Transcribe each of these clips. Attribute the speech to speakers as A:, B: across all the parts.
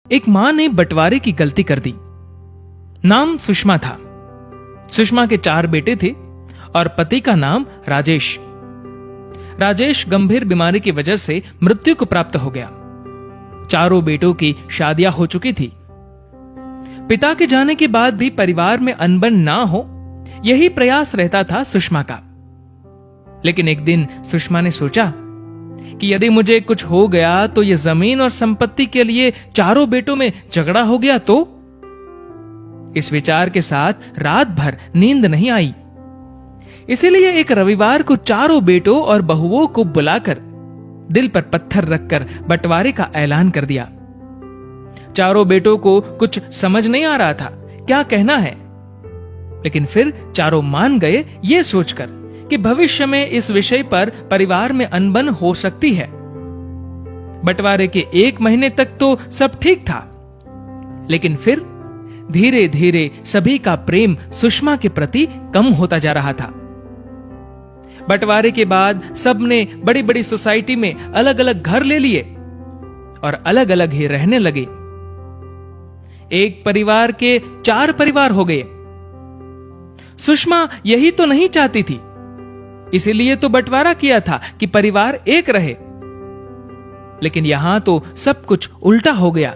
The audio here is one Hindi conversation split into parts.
A: एक मां ने बंटवारे की गलती कर दी। नाम सुषमा था। सुषमा के 4 बेटे थे और पति का नाम राजेश। राजेश गंभीर बीमारी की वजह से मृत्यु को प्राप्त हो गया। चारों बेटों की शादियां हो चुकी थी। पिता के जाने के बाद भी परिवार में अनबन ना हो, यही प्रयास रहता था सुषमा का। लेकिन एक दिन सुषमा ने सोचा कि यदि मुझे कुछ हो गया तो यह जमीन और संपत्ति के लिए चारों बेटों में झगड़ा हो गया तो। इस विचार के साथ रात भर नींद नहीं आई। इसीलिए एक रविवार को चारों बेटों और बहुओं को बुलाकर दिल पर पत्थर रखकर बंटवारे का ऐलान कर दिया। चारों बेटों को कुछ समझ नहीं आ रहा था क्या कहना है, लेकिन फिर चारों मान गए ये सोचकर कि भविष्य में इस विषय पर परिवार में अनबन हो सकती है। बंटवारे के 1 महीने तक तो सब ठीक था, लेकिन फिर धीरे धीरे सभी का प्रेम सुषमा के प्रति कम होता जा रहा था। बंटवारे के बाद सबने बड़ी बड़ी सोसाइटी में अलग अलग घर ले लिए और अलग अलग ही रहने लगे। एक परिवार के 4 परिवार हो गए। सुषमा यही तो नहीं चाहती थी, इसीलिए तो बंटवारा किया था कि परिवार एक रहे। लेकिन यहां तो सब कुछ उल्टा हो गया।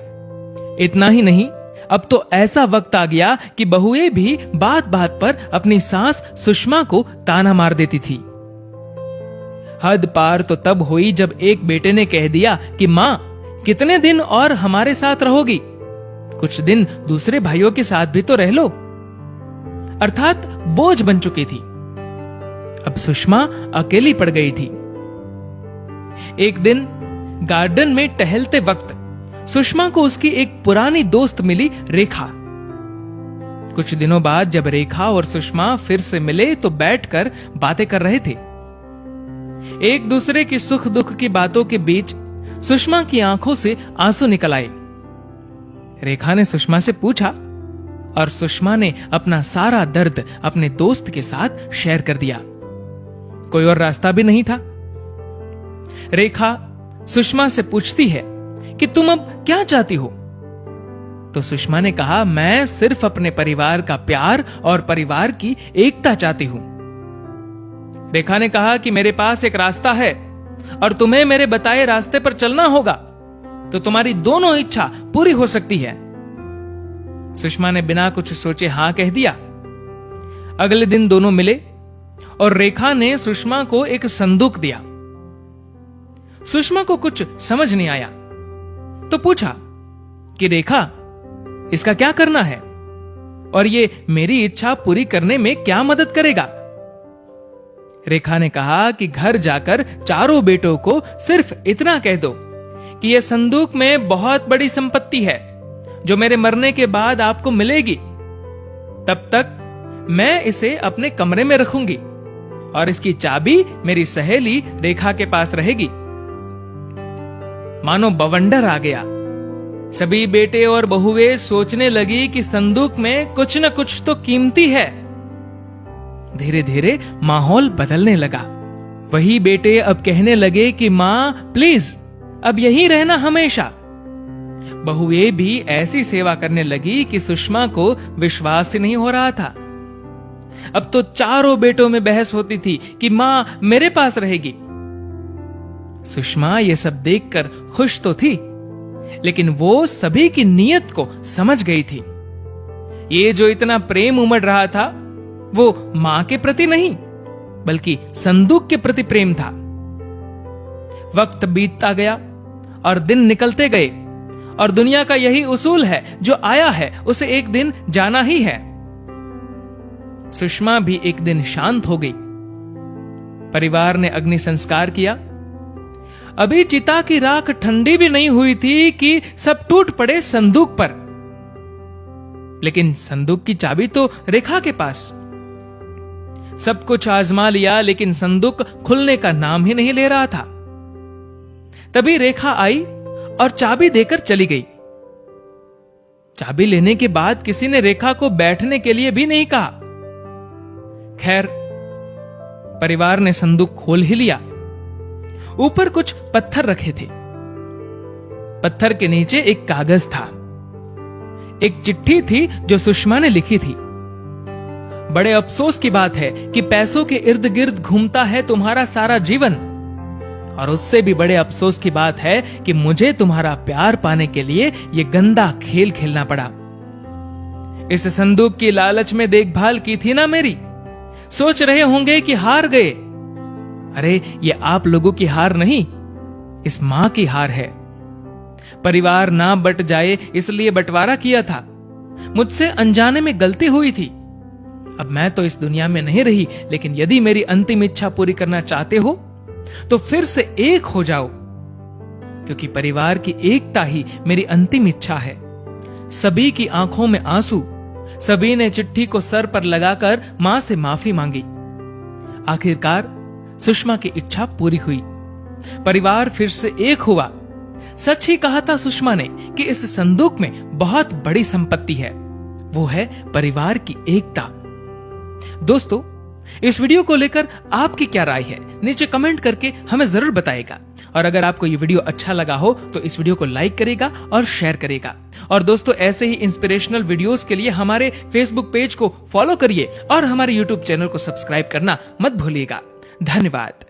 A: इतना ही नहीं, अब तो ऐसा वक्त आ गया कि बहुएं भी बात बात पर अपनी सास सुषमा को ताना मार देती थी। हद पार तो तब हुई जब एक बेटे ने कह दिया कि मां, कितने दिन और हमारे साथ रहोगी? कुछ दिन दूसरे भाइयों के साथ भी तो रह लो। अर्थात बोझ बन चुकी थी। अब सुषमा अकेली पड़ गई थी। एक दिन गार्डन में टहलते वक्त सुषमा को उसकी एक पुरानी दोस्त मिली, रेखा। कुछ दिनों बाद जब रेखा और सुषमा फिर से मिले तो बैठकर बातें कर रहे थे। एक दूसरे की सुख दुख की बातों के बीच सुषमा की आंखों से आंसू निकल आए। रेखा ने सुषमा से पूछा और सुषमा ने अपना सारा दर्द अपने दोस्त के साथ शेयर कर दिया। कोई और रास्ता भी नहीं था। रेखा सुषमा से पूछती है कि तुम अब क्या चाहती हो? तो सुषमा ने कहा, मैं सिर्फ अपने परिवार का प्यार और परिवार की एकता चाहती हूं। रेखा ने कहा कि मेरे पास एक रास्ता है और तुम्हें मेरे बताए रास्ते पर चलना होगा तो तुम्हारी दोनों इच्छा पूरी हो सकती है। सुषमा ने बिना कुछ सोचे हां कह दिया। अगले दिन दोनों मिले और रेखा ने सुषमा को एक संदूक दिया। सुषमा को कुछ समझ नहीं आया तो पूछा कि रेखा, इसका क्या करना है और ये मेरी इच्छा पूरी करने में क्या मदद करेगा? रेखा ने कहा कि घर जाकर चारों बेटों को सिर्फ इतना कह दो कि यह संदूक में बहुत बड़ी संपत्ति है जो मेरे मरने के बाद आपको मिलेगी। तब तक मैं इसे अपने कमरे में रखूंगी और इसकी चाबी मेरी सहेली रेखा के पास रहेगी। मानो बवंडर आ गया। सभी बेटे और बहुएं सोचने लगी कि संदूक में कुछ न कुछ तो कीमती है। धीरे धीरे माहौल बदलने लगा। वही बेटे अब कहने लगे कि मां, प्लीज अब यहीं रहना हमेशा। बहुएं भी ऐसी सेवा करने लगी कि सुषमा को विश्वास ही नहीं हो रहा था। अब तो चारों बेटों में बहस होती थी कि मां मेरे पास रहेगी। सुषमा ये सब देखकर खुश तो थी, लेकिन वो सभी की नीयत को समझ गई थी। ये जो इतना प्रेम उमड़ रहा था वो मां के प्रति नहीं बल्कि संदूक के प्रति प्रेम था। वक्त बीतता गया और दिन निकलते गए और दुनिया का यही उसूल है, जो आया है उसे एक दिन जाना ही है। सुषमा भी एक दिन शांत हो गई। परिवार ने अग्नि संस्कार किया। अभी चिता की राख ठंडी भी नहीं हुई थी कि सब टूट पड़े संदूक पर। लेकिन संदूक की चाबी तो रेखा के पास। सब कुछ आजमा लिया लेकिन संदूक खुलने का नाम ही नहीं ले रहा था। तभी रेखा आई और चाबी देकर चली गई। चाबी लेने के बाद किसी ने रेखा को बैठने के लिए भी नहीं कहा। खैर, परिवार ने संदूक खोल ही लिया। ऊपर कुछ पत्थर रखे थे। पत्थर के नीचे एक कागज था। एक चिट्ठी थी जो सुषमा ने लिखी थी। बड़े अफसोस की बात है कि पैसों के इर्द गिर्द घूमता है तुम्हारा सारा जीवन, और उससे भी बड़े अफसोस की बात है कि मुझे तुम्हारा प्यार पाने के लिए ये गंदा खेल खेलना पड़ा। इस संदूक की लालच में देखभाल की थी ना मेरी, सोच रहे होंगे कि हार गए। अरे ये आप लोगों की हार नहीं, इस मां की हार है। परिवार ना बट जाए इसलिए बंटवारा किया था। मुझसे अनजाने में गलती हुई थी। अब मैं तो इस दुनिया में नहीं रही, लेकिन यदि मेरी अंतिम इच्छा पूरी करना चाहते हो तो फिर से एक हो जाओ, क्योंकि परिवार की एकता ही मेरी अंतिम इच्छा है। सभी की आंखों में आंसू, सभी ने चिट्ठी को सर पर लगाकर मां से माफी मांगी। आखिरकार सुषमा की इच्छा पूरी हुई, परिवार फिर से एक हुआ। सच ही कहा था सुषमा ने कि इस संदूक में बहुत बड़ी संपत्ति है, वो है परिवार की एकता। दोस्तों, इस वीडियो को लेकर आपकी क्या राय है, नीचे कमेंट करके हमें जरूर बताएगा। और अगर आपको ये वीडियो अच्छा लगा हो तो इस वीडियो को लाइक करेगा और शेयर करेगा। और दोस्तों, ऐसे ही इंस्पिरेशनल वीडियोस के लिए हमारे फेसबुक पेज को फॉलो करिए और हमारे यूट्यूब चैनल को सब्सक्राइब करना मत भूलिएगा। धन्यवाद।